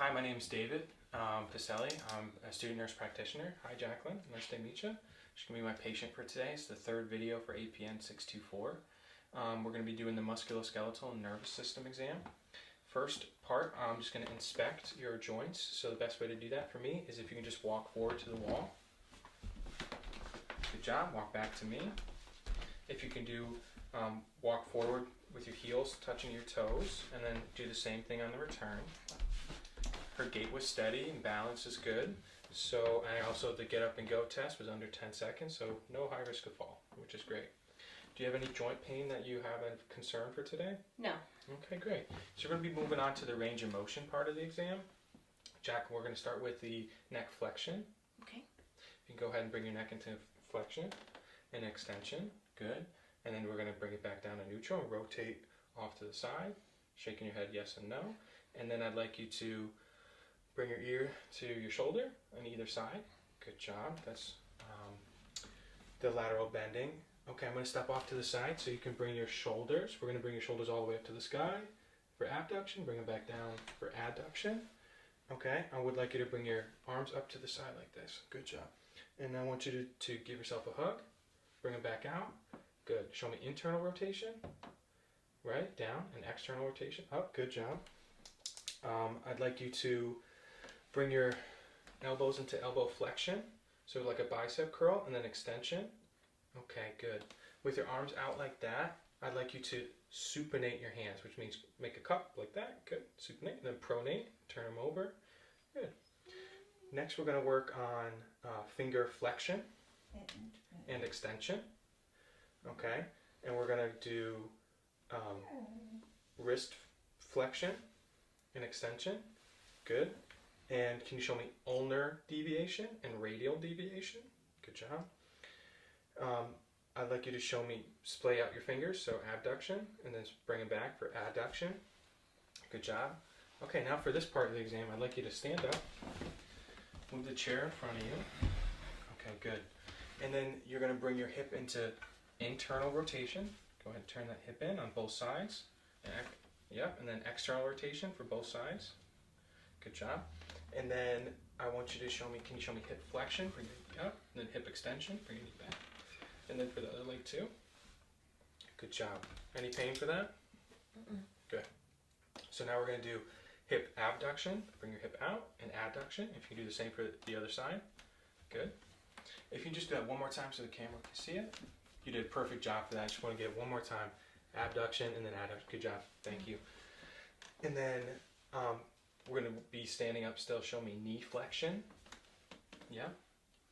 Hi, my name is David Pacelli. I'm a student nurse practitioner. Hi, Jacqueline. Nice to meet you. She's going to be my patient for today. It's the third video for APN 624. We're going to be doing the musculoskeletal and nervous system exam. First part, I'm just going to inspect your joints. So the best way to do that for me is if you can just walk forward to the wall. Good job. Walk back to me. If you can do walk forward with your heels touching your toes, and then do the same thing on the return. Her gait was steady and balance is good. So, and also the get up and go test was under 10 seconds, so no high risk of fall, which is great. Do you have any joint pain that you have a concern for today? No. Okay, great. So we're going to be moving on to the range of motion part of the exam. Jack, we're going to start with the neck flexion. Okay. You can go ahead and bring your neck into flexion and extension. Good. And then we're going to bring it back down to neutral and rotate off to the side, shaking your head yes and no. And then I'd like you to bring your ear to your shoulder on either side. Good job. That's the lateral bending. Okay, I'm going to step off to the side so you can bring your shoulders. We're going to bring your shoulders all the way up to the sky for abduction. Bring them back down for adduction. Okay, I would like you to bring your arms up to the side like this. Good job. And I want you to give yourself a hug. Bring them back out. Good. Show me internal rotation. Right, down, and external rotation. Up. Good job. I'd like you to bring your elbows into elbow flexion. So like a bicep curl and then extension. Okay, good. With your arms out like that, I'd like you to supinate your hands, which means make a cup like that. Good. Supinate, and then pronate. Turn them over. Good. Next, we're going to work on finger flexion and extension. Okay. And we're going to do wrist flexion and extension. Good. And can you show me ulnar deviation and radial deviation? Good job. I'd like you to show me splay out your fingers, so abduction, and then bring them back for adduction. Good job. Okay, now for this part of the exam, I'd like you to stand up, move the chair in front of you. Okay, good. And then you're going to bring your hip into internal rotation. Go ahead and turn that hip in on both sides. Yep, and then external rotation for both sides. Good job. And then I want you to show me, can you show me hip flexion, bring your knee up, and then hip extension, bring your knee back. And then for the other leg too. Good job. Any pain for that? Good. So now we're going to do hip abduction, bring your hip out, and adduction. If you can do the same for the other side. Good. If you can just do that one more time so the camera can see it. You did a perfect job for that. I just want to get it one more time. Abduction and then adduction. Good job. Thank you. And then we're going to be standing up still. Show me knee flexion. Yeah.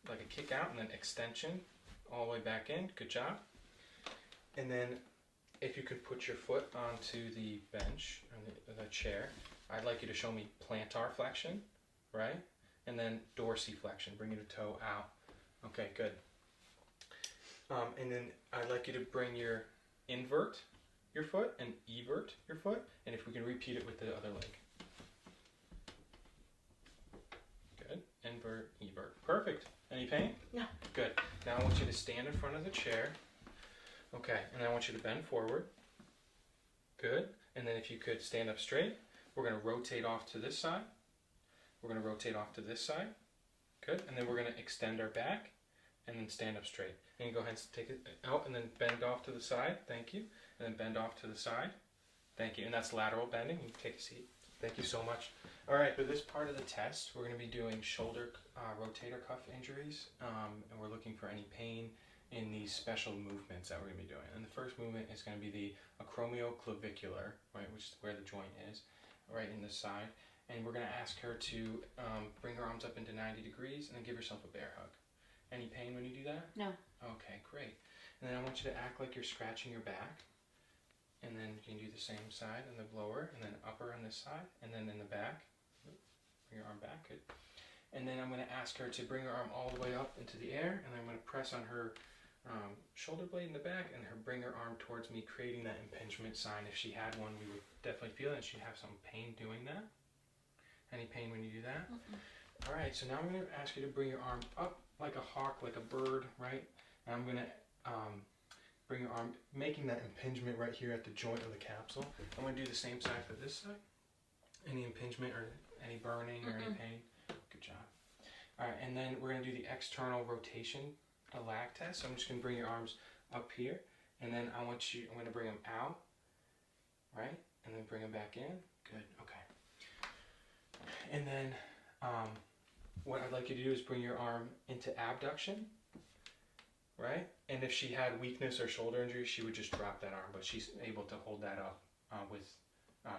Like a kick out and then extension all the way back in. Good job. And then if you could put your foot onto the bench or the chair, I'd like you to show me plantar flexion, right? And then dorsiflexion. Bring your toe out. Okay, good. And then I'd like you to bring your invert your foot and evert your foot. And if we can repeat it with the other leg. Good. Invert, evert. Perfect. Any pain? No. Good. Now I want you to stand in front of the chair. Okay. And I want you to bend forward. Good. And then if you could stand up straight, we're going to rotate off to this side. We're going to rotate off to this side. Good. And then we're going to extend our back and then stand up straight. And you go ahead and take it out and then bend off to the side. Thank you. And then bend off to the side. Thank you. And that's lateral bending. You can take a seat. Thank you so much. All right, for this part of the test, we're going to be doing shoulder rotator cuff injuries, and we're looking for any pain in these special movements that we're going to be doing. And the first movement is going to be the acromioclavicular, right, which is where the joint is, right in the side. And we're going to ask her to bring her arms up into 90 degrees and then give herself a bear hug. Any pain when you do that? No. Okay, great. And then I want you to act like you're scratching your back. And then you can do the same side and the lower, and then upper on this side, and then in the back. Bring your arm back, good. And then I'm going to ask her to bring her arm all the way up into the air, and I'm going to press on her shoulder blade in the back, and bring her arm towards me, creating that impingement sign. If she had one, we would definitely feel it, and she'd have some pain doing that. Any pain when you do that? All right, so now I'm going to ask you to bring your arm up like a hawk, like a bird, right? And I'm going to bring your arm, making that impingement right here at the joint of the capsule. I'm going to do the same side for this side. Any impingement or any burning or any pain? Good job. All right, and then we're going to do the external rotation lag test. So I'm just going to bring your arms up here, and then I'm going to bring them out, right? And then bring them back in. Good, okay. And then what I'd like you to do is bring your arm into abduction, right? And if she had weakness or shoulder injury, she would just drop that arm, but she's able to hold that up with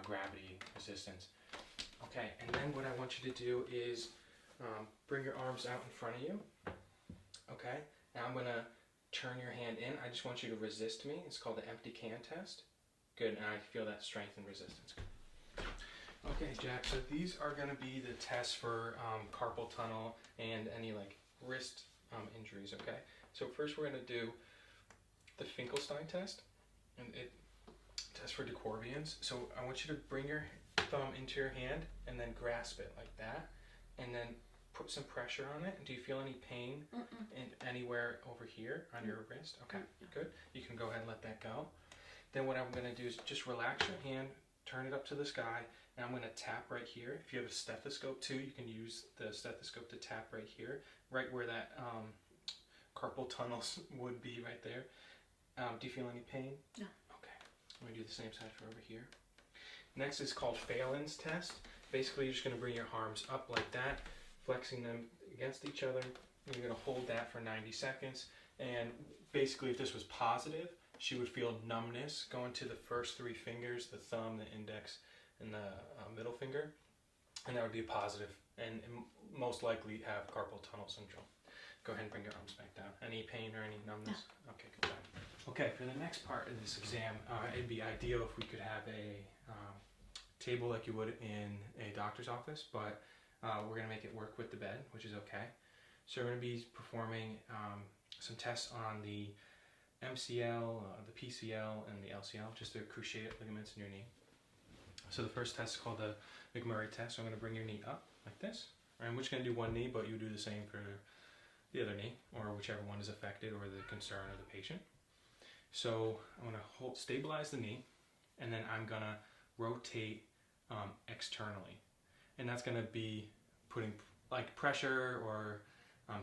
gravity resistance. Okay, and then what I want you to do is bring your arms out in front of you. Okay, now I'm going to turn your hand in. I just want you to resist me. It's called the empty can test. Good, and I feel that strength and resistance. Okay, Jack, so these are going to be the tests for carpal tunnel and any like wrist injuries, okay? So first we're going to do the Finklestein test, and it tests for decorbians. So I want you to bring your thumb into your hand and then grasp it like that, and then put some pressure on it. Do you feel any pain anywhere over here on your wrist? Okay, good. You can go ahead and let that go. Then what I'm going to do is just relax your hand, turn it up to the sky, and I'm going to tap right here. If you have a stethoscope too, you can use the stethoscope to tap right here, right where that carpal tunnels would be right there. Do you feel any pain? No. Okay. I'm going to do the same side for over here. Next is called Phalen's test. Basically, you're just going to bring your arms up like that, flexing them against each other. And you're going to hold that for 90 seconds. And basically, if this was positive, she would feel numbness going to the first three fingers, the thumb, the index, and the middle finger. And that would be a positive, and most likely have carpal tunnel syndrome. Go ahead and bring your arms back down. Any pain or any numbness? No. Okay, good job. Okay, for the next part of this exam, it'd be ideal if we could have a table like you would in a doctor's office, but we're going to make it work with the bed, which is okay. So we're going to be performing some tests on the MCL, the PCL, and the LCL, just the cruciate ligaments in your knee. So the first test is called the McMurray test. So I'm going to bring your knee up like this. I'm just going to do one knee, but you do the same for the other knee, or whichever one is affected or the concern of the patient. So I'm going to stabilize the knee, and then I'm going to rotate externally. And that's going to be putting like pressure or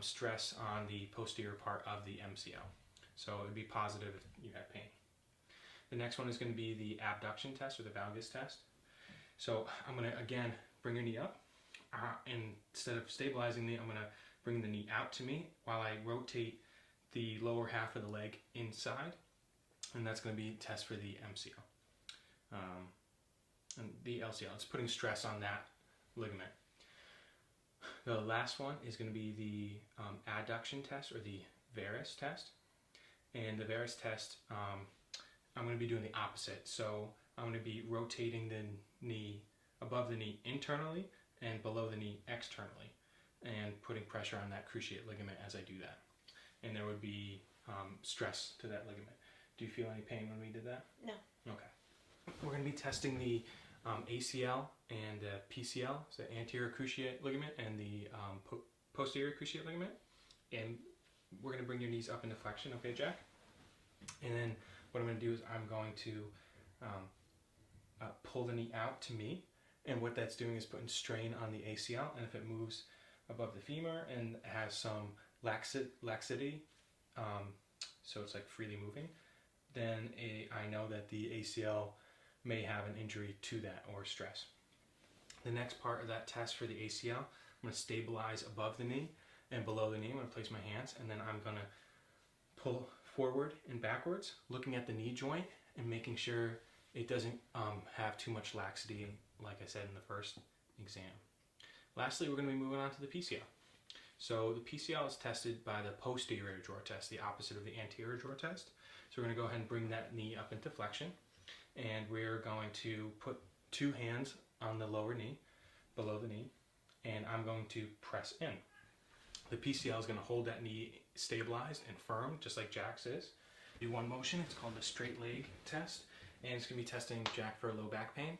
stress on the posterior part of the MCL. So it would be positive if you had pain. The next one is going to be the abduction test or the valgus test. So I'm going to, again, bring your knee up. And instead of stabilizing the knee, I'm going to bring the knee out to me while I rotate the lower half of the leg inside. And that's going to be a test for the MCL. And the LCL, it's putting stress on that ligament. The last one is going to be the adduction test or the varus test. And the varus test, I'm going to be doing the opposite. So I'm going to be rotating the knee above the knee internally and below the knee externally, and putting pressure on that cruciate ligament as I do that. And there would be stress to that ligament. Do you feel any pain when we did that? No. Okay. We're going to be testing the ACL and the PCL, so the anterior cruciate ligament and the posterior cruciate ligament. And we're going to bring your knees up into flexion, okay, Jack? And then what I'm going to do is I'm going to pull the knee out to me. And what that's doing is putting strain on the ACL. And if it moves above the femur and has some laxity, so it's like freely moving, then I know that the ACL may have an injury to that or stress. The next part of that test for the ACL, I'm going to stabilize above the knee and below the knee. I'm going to place my hands, and then I'm going to pull forward and backwards, looking at the knee joint and making sure it doesn't have too much laxity, like I said in the first exam. Lastly, we're going to be moving on to the PCL. So the PCL is tested by the posterior drawer test, the opposite of the anterior drawer test. So we're going to go ahead and bring that knee up into flexion, and we're going to put two hands on the lower knee, below the knee, and I'm going to press in. The PCL is going to hold that knee stabilized and firm, just like Jack's is. Do one motion, it's called the straight leg test, and it's going to be testing Jack for low back pain.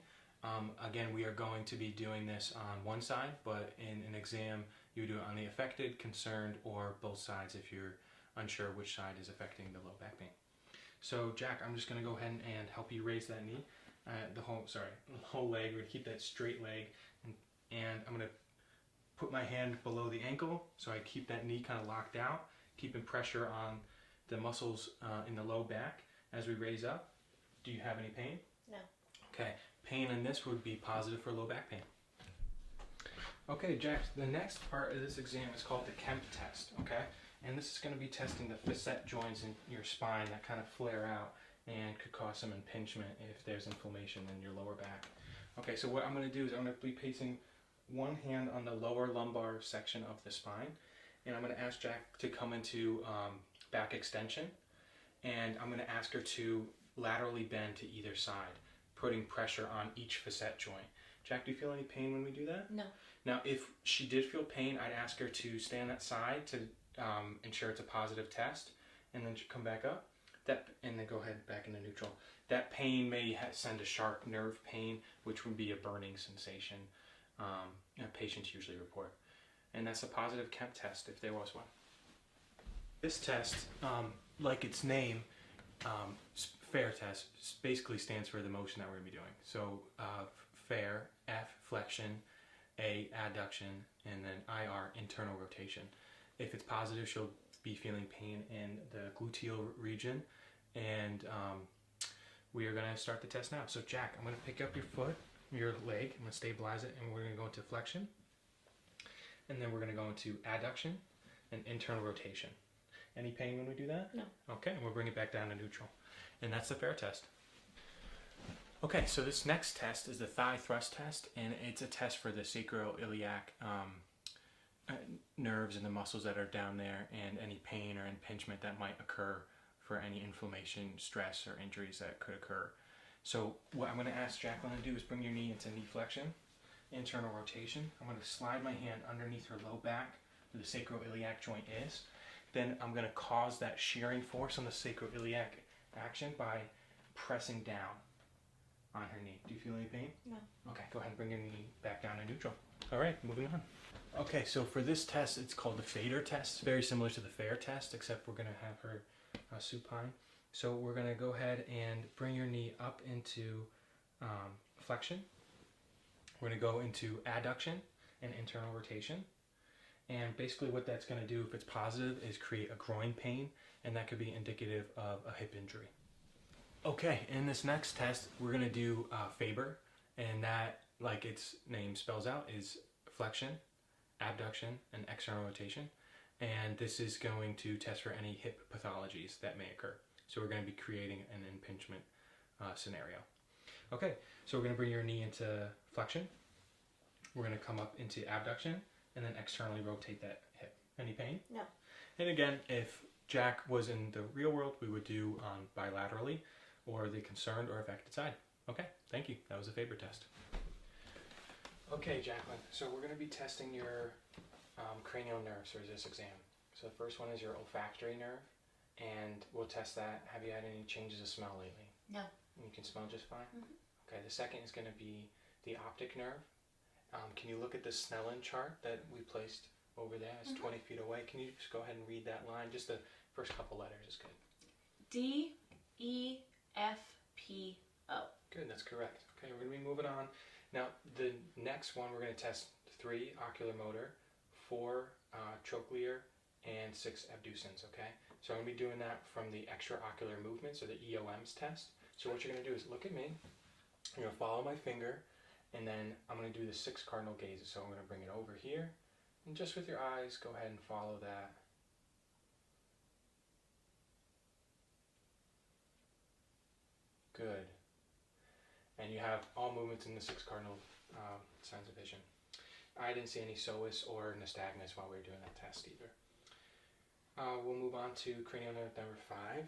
Again, we are going to be doing this on one side, but in an exam, you do it on the affected, concerned, or both sides if you're unsure which side is affecting the low back pain. So Jack, I'm just going to go ahead and help you raise that knee. the whole leg. We're gonna keep that straight leg, and I'm gonna put my hand below the ankle so I keep that knee kind of locked out, keeping pressure on the muscles in the low back as we raise up. Do you have any pain? No. Okay, pain in this would be positive for low back pain. Okay, Jack, the next part of this exam is called the Kemp Test, okay? And this is going to be testing the facet joints in your spine that kind of flare out and could cause some impingement if there's inflammation in your lower back. Okay, so what I'm going to do is I'm going to be placing one hand on the lower lumbar section of the spine, and I'm going to ask Jack to come into back extension, and I'm going to ask her to laterally bend to either side, putting pressure on each facet joint. Jack, do you feel any pain when we do that? No. Now, if she did feel pain, I'd ask her to stay on that side to ensure it's a positive test, and then come back up. And then go ahead back into neutral. That pain may send a sharp nerve pain, which would be a burning sensation. Patients usually report, and that's a positive Kemp test if there was one. This test, like its name, Faber Test, basically stands for the motion that we're going to be doing. So Faber, F, flexion, A, adduction, and then IR, internal rotation. If it's positive, she'll be feeling pain in the gluteal region, and we are going to start the test now. So Jack, I'm going to pick up your leg, I'm going to stabilize it, and we're going to go into flexion, and then we're going to go into adduction and internal rotation. Any pain when we do that? No. Okay, and we'll bring it back down to neutral. And that's the Faber test. Okay, so this next test is the thigh thrust test, and it's a test for the sacroiliac nerves and the muscles that are down there, and any pain or impingement that might occur for any inflammation, stress, or injuries that could occur. So what I'm going to ask Jacqueline to do is bring your knee into knee flexion, internal rotation. I'm going to slide my hand underneath her low back where the sacroiliac joint is. Then I'm going to cause that shearing force on the sacroiliac action by pressing down on her knee. Do you feel any pain? No. Okay, go ahead and bring your knee back down to neutral. All right, moving on. Okay, so for this test, it's called the Fadir Test. It's very similar to the Faber Test, except we're going to have her supine. So we're going to go ahead and bring your knee up into flexion. We're going to go into adduction and internal rotation. And basically what that's going to do, if it's positive, is create a groin pain, and that could be indicative of a hip injury. Okay, in this next test, we're going to do Faber, and that, like its name spells out, is flexion, abduction, and external rotation. And this is going to test for any hip pathologies that may occur. So we're going to be creating an impingement scenario. Okay, so we're going to bring your knee into flexion. We're going to come up into abduction, and then externally rotate that hip. Any pain? No. And again, if Jack was in the real world, we would do bilaterally, or the concerned or affected side. Okay, thank you. That was a Faber test. Okay, Jacqueline, so we're going to be testing your cranial nerves for this exam. So the first one is your olfactory nerve, and we'll test that. Have you had any changes of smell lately? No. You can smell just fine? Mm-hmm. Okay, the second is going to be the optic nerve. Can you look at the Snellen chart that we placed over there? It's 20 feet away. Can you just go ahead and read that line? Just the first couple letters is good. D-E-F-P-O. Good, that's correct. Okay, we're going to be moving on. Now, the next one, we're going to test 3 ocular motor, 4 trochlear, and 6 abducens, okay? So I'm going to be doing that from the extraocular movements, or the EOMs test. So what you're going to do is look at me. You're going to follow my finger, and then I'm going to do the 6 cardinal gazes. So I'm going to bring it over here, and just with your eyes, go ahead and follow that. Good. And you have all movements in the 6 cardinal signs of vision. I didn't see any psoas or nystagmus while we were doing that test either. We'll move on to cranial nerve number 5.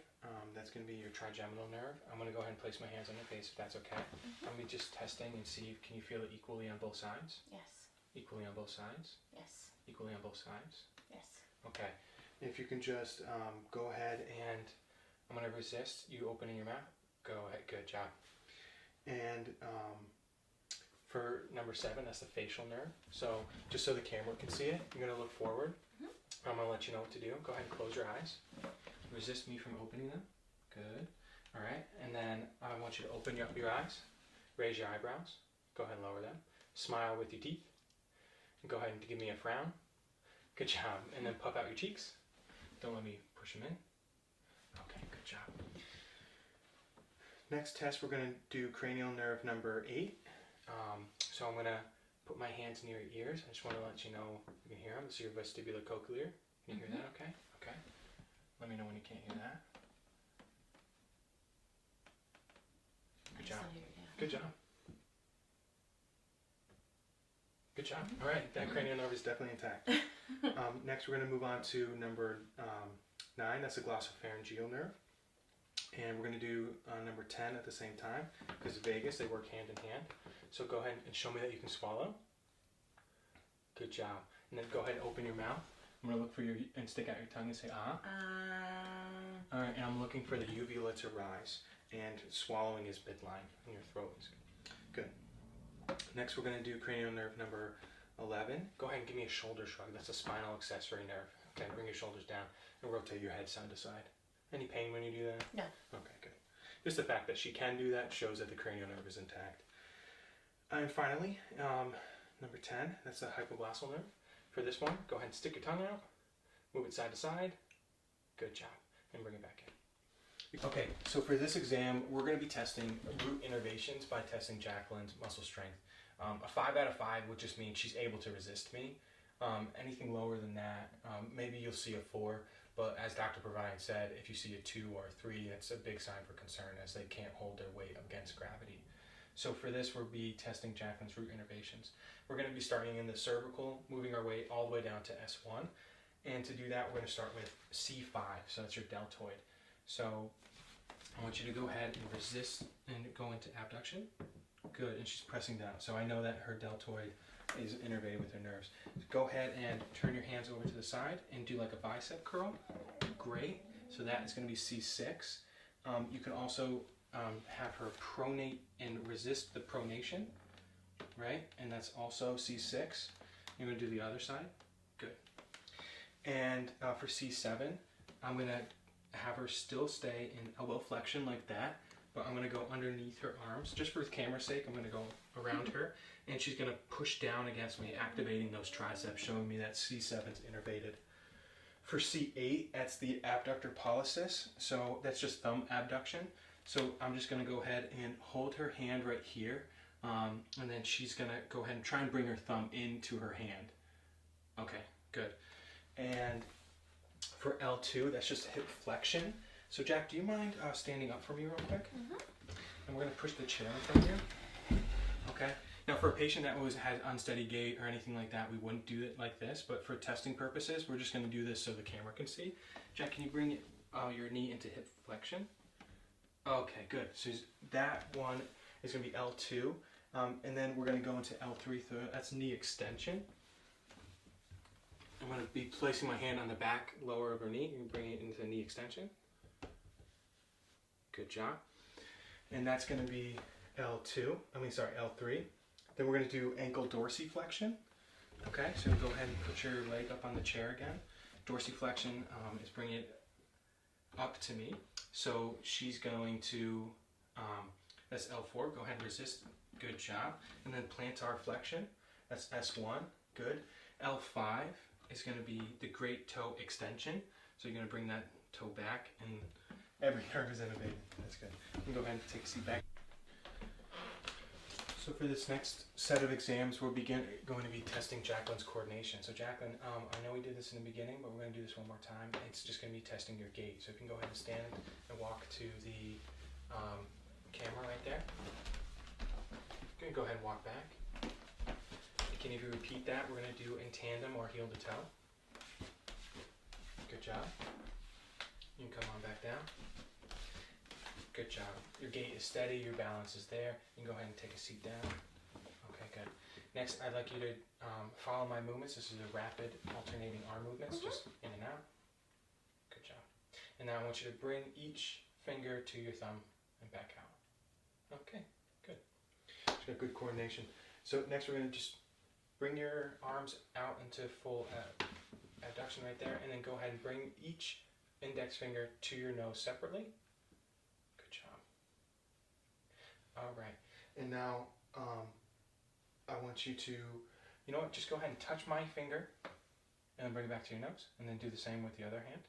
That's going to be your trigeminal nerve. I'm going to go ahead and place my hands on your face if that's okay. I'm going to be just testing and see, can you feel it equally on both sides? Yes. Equally on both sides? Yes. Equally on both sides? Yes. Okay. If you can just go ahead and I'm going to resist you opening your mouth. Go ahead. Good job. And for number 7, that's the facial nerve. So just so the camera can see it, you're going to look forward. I'm going to let you know what to do. Go ahead and close your eyes. Resist me from opening them. Good. All right. And then I want you to open up your eyes. Raise your eyebrows. Go ahead and lower them. Smile with your teeth. And go ahead and give me a frown. Good job. And then puff out your cheeks. Don't let me push them in. Okay, good job. Next test, we're going to do cranial nerve number 8. So I'm going to put my hands near your ears. I just want to let you know you can hear them. This is your vestibulocochlear. Can you hear that okay? Okay. Let me know when you can't hear that. Good job. Good job. Good job. All right, that cranial nerve is definitely intact. Next, we're going to move on to number 9. That's the glossopharyngeal nerve. And we're going to do number 10 at the same time because vagus, they work hand in hand. So go ahead and show me that you can swallow. Good job. And then go ahead and open your mouth. I'm going to look for your, and stick out your tongue and say ah. All right, and I'm looking for the uvula to rise. And swallowing is midline in your throat. Good. Next, we're going to do cranial nerve number 11. Go ahead and give me a shoulder shrug. That's a spinal accessory nerve. Okay, bring your shoulders down and rotate your head side to side. Any pain when you do that? No. Okay, good. Just the fact that she can do that shows that the cranial nerve is intact. And finally, number 10, that's the hypoglossal nerve. For this one, go ahead and stick your tongue out, move it side to side. Good job. And bring it back in. Okay, so for this exam, we're going to be testing root innervations by testing Jacqueline's muscle strength. A 5 out of 5 would just mean she's able to resist me. Anything lower than that, maybe you'll see a 4. But as Dr. Provine said, if you see a 2 or a 3, that's a big sign for concern as they can't hold their weight against gravity. So for this, we'll be testing Jacqueline's root innervations. We're going to be starting in the cervical, moving our way all the way down to S1. And to do that, we're going to start with C5, so that's your deltoid. So I want you to go ahead and resist and go into abduction. Good, and she's pressing down. So I know that her deltoid is innervated with her nerves. So go ahead and turn your hands over to the side and do like a bicep curl. Great. So that is going to be C6. You can also have her pronate and resist the pronation, right? And that's also C6. You're going to do the other side. Good. And for C7, I'm going to have her still stay in elbow flexion like that, but I'm going to go underneath her arms. Just for camera's sake, I'm going to go around her, and she's going to push down against me, activating those triceps, showing me that C7's innervated. For C8, that's the abductor pollicis, so that's just thumb abduction. So I'm just going to go ahead and hold her hand right here, and then she's going to go ahead and try and bring her thumb into her hand. Okay, good. And for L2, that's just hip flexion. So Jack, do you mind standing up for me real quick? And we're going to push the chair in front of you. Okay. Now for a patient that has unsteady gait or anything like that, we wouldn't do it like this. But for testing purposes, we're just going to do this so the camera can see. Jack, can you bring your knee into hip flexion? Okay, good. So that one is going to be L2. And then we're going to go into L3. So that's knee extension. I'm going to be placing my hand on the back lower of her knee and bring it into knee extension. Good job. And that's going to be L3. Then we're going to do ankle dorsiflexion. Okay, so go ahead and put your leg up on the chair again. Dorsiflexion is bringing it up to me. So she's going to, that's L4. Go ahead and resist. Good job. And then plantar flexion. That's S1. Good. L5 is going to be the great toe extension. So you're going to bring that toe back, and every nerve is innervated. That's good. You can go ahead and take a seat back. So for this next set of exams, we're going to be testing Jacqueline's coordination. So Jacqueline, I know we did this in the beginning, but we're going to do this one more time. It's just going to be testing your gait. So you can go ahead and stand and walk to the camera right there. You can go ahead and walk back. Can you repeat that? We're going to do in tandem or heel to toe. Good job. You can come on back down. Good job. Your gait is steady, your balance is there. You can go ahead and take a seat down. Okay, good. Next, I'd like you to follow my movements. This is a rapid alternating arm movements, just in and out. Good job. And now I want you to bring each finger to your thumb and back out. Okay, good. She's got good coordination. So next we're going to just bring your arms out into full abduction right there, and then go ahead and bring each index finger to your nose separately. Good job. All right. And now I want you to, you know what, just go ahead and touch my finger and then bring it back to your nose and then do the same with the other hand.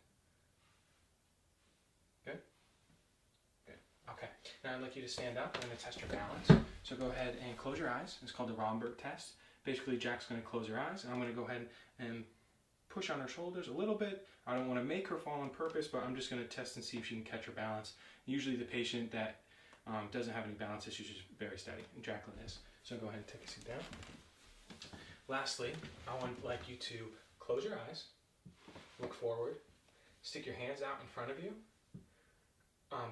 Good? Good. Okay. Now I'd like you to stand up. I'm going to test your balance. So go ahead and close your eyes. It's called the Faber Test. Basically, Jack's going to close her eyes, and I'm going to go ahead and push on her shoulders a little bit. I don't want to make her fall on purpose, but I'm just going to test and see if she can catch her balance. Usually the patient that doesn't have any balance issues is very steady, and Jacqueline is. So go ahead and take a seat down. Lastly, I would like you to close your eyes, look forward, stick your hands out in front of you,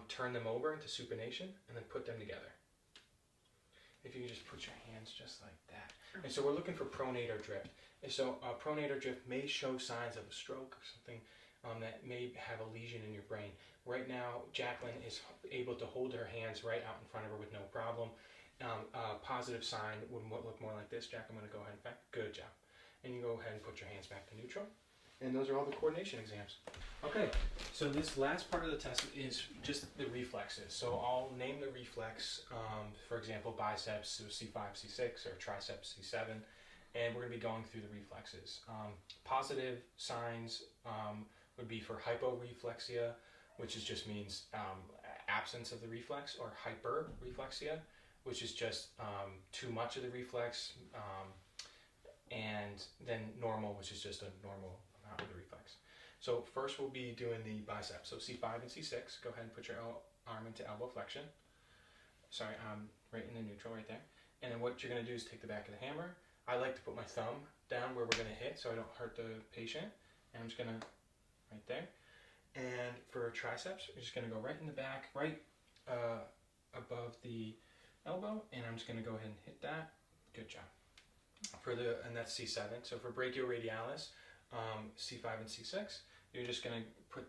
turn them over into supination, and then put them together. If you can just put your hands just like that. And so we're looking for pronator drift. And so pronator drift may show signs of a stroke or something that may have a lesion in your brain. Right now, Jacqueline is able to hold her hands right out in front of her with no problem. A positive sign would look more like this. Jack, I'm going to go ahead and back. Good job. And you go ahead and put your hands back to neutral. And those are all the coordination exams. Okay, so this last part of the test is just the reflexes. So I'll name the reflex, for example, biceps, so C5, C6, or triceps, C7, and we're going to be going through the reflexes. Positive signs would be for hyporeflexia, which just means absence of the reflex, or hyperreflexia, which is just too much of the reflex, and then normal, which is just a normal amount of the reflex. So first we'll be doing the biceps. So C5 and C6, go ahead and put your arm into elbow flexion. Sorry, right in the neutral right there. And then what you're going to do is take the back of the hammer. I like to put my thumb down where we're going to hit so I don't hurt the patient. And I'm just going to, right there. And for triceps, we're just going to go right in the back, right above the elbow. And I'm just going to go ahead and hit that. Good job. And that's C7. So for brachioradialis, C5 and C6, you're just going to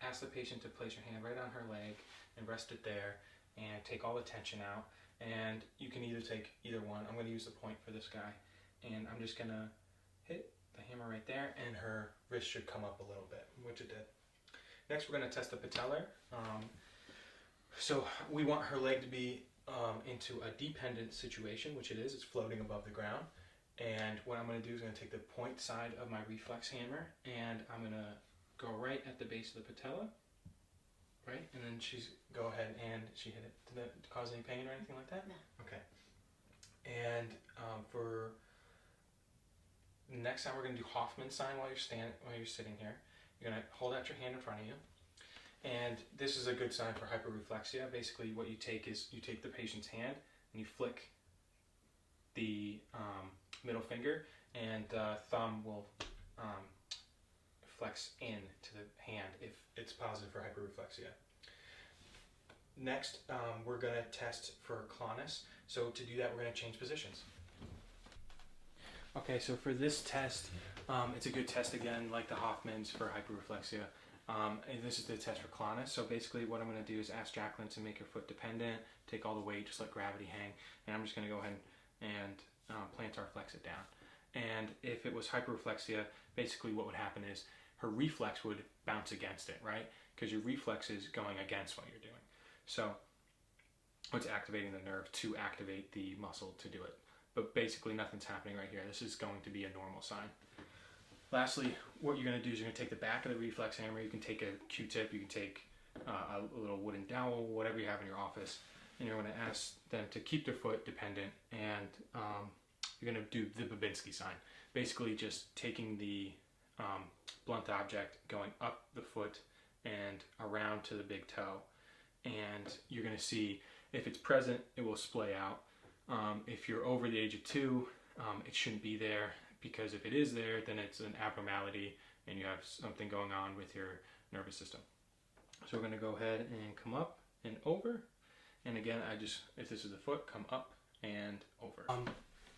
ask the patient to place your hand right on her leg and rest it there and take all the tension out. And you can either take either one. I'm going to use the point for this guy. And I'm just going to hit the hammer right there, and her wrist should come up a little bit, which it did. Next, we're going to test the patellar. So we want her leg to be into a dependent situation, which it is. It's floating above the ground. And what I'm going to do is I'm going to take the point side of my reflex hammer, and I'm going to go right at the base of the patella, right? And then go ahead and she hit it. Did that cause any pain or anything like that? No. Okay. And for next time, we're going to do Hoffman sign while you're sitting here. You're going to hold out your hand in front of you. And this is a good sign for hyperreflexia. Basically, what you take is you take the patient's hand and you flick the middle finger, and thumb will flex in to the hand if it's positive for hyperreflexia. Next, we're going to test for clonus. So to do that, we're going to change positions. Okay, so for this test, it's a good test again, like the Hoffman's for hyperreflexia. And this is the test for clonus. So basically what I'm going to do is ask Jacqueline to make her foot dependent, take all the weight, just let gravity hang, and I'm just going to go ahead and plantar flex it down. And if it was hyperreflexia, basically what would happen is her reflex would bounce against it, right? Because your reflex is going against what you're doing. So it's activating the nerve to activate the muscle to do it. But basically nothing's happening right here. This is going to be a normal sign. Lastly, what you're going to do is you're going to take the back of the reflex hammer. You can take a Q-tip, you can take a little wooden dowel, whatever you have in your office, and you're going to ask them to keep their foot dependent, and you're going to do the Babinski sign. Basically just taking the blunt object, going up the foot and around to the big toe, and you're going to see if it's present, it will splay out. If you're over the age of 2, it shouldn't be there, because if it is there, then it's an abnormality and you have something going on with your nervous system. So we're going to go ahead and come up and over. And again, if this is the foot, come up and over.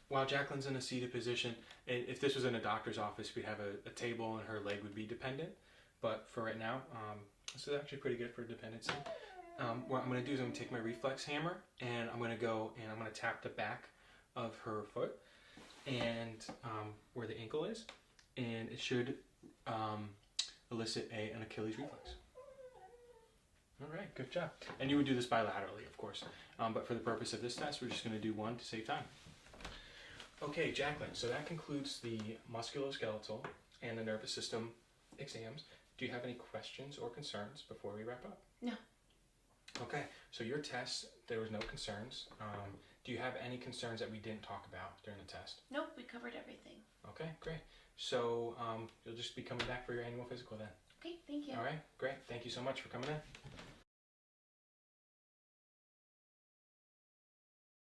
While Jacqueline's in a seated position, if this was in a doctor's office, we'd have a table and her leg would be dependent. But for right now, this is actually pretty good for dependency. What I'm going to do is I'm going to take my reflex hammer and I'm going to go and I'm going to tap the back of her foot and where the ankle is, and it should elicit an Achilles reflex. All right, good job. And you would do this bilaterally, of course. But for the purpose of this test, we're just going to do one to save time. Okay, Jacqueline, so that concludes the musculoskeletal and the nervous system exams. Do you have any questions or concerns before we wrap up? No. Okay, so your test, there was no concerns. Do you have any concerns that we didn't talk about during the test? Nope, we covered everything. Okay, great. So you'll just be coming back for your annual physical then. Okay, thank you. All right, great. Thank you so much for coming in.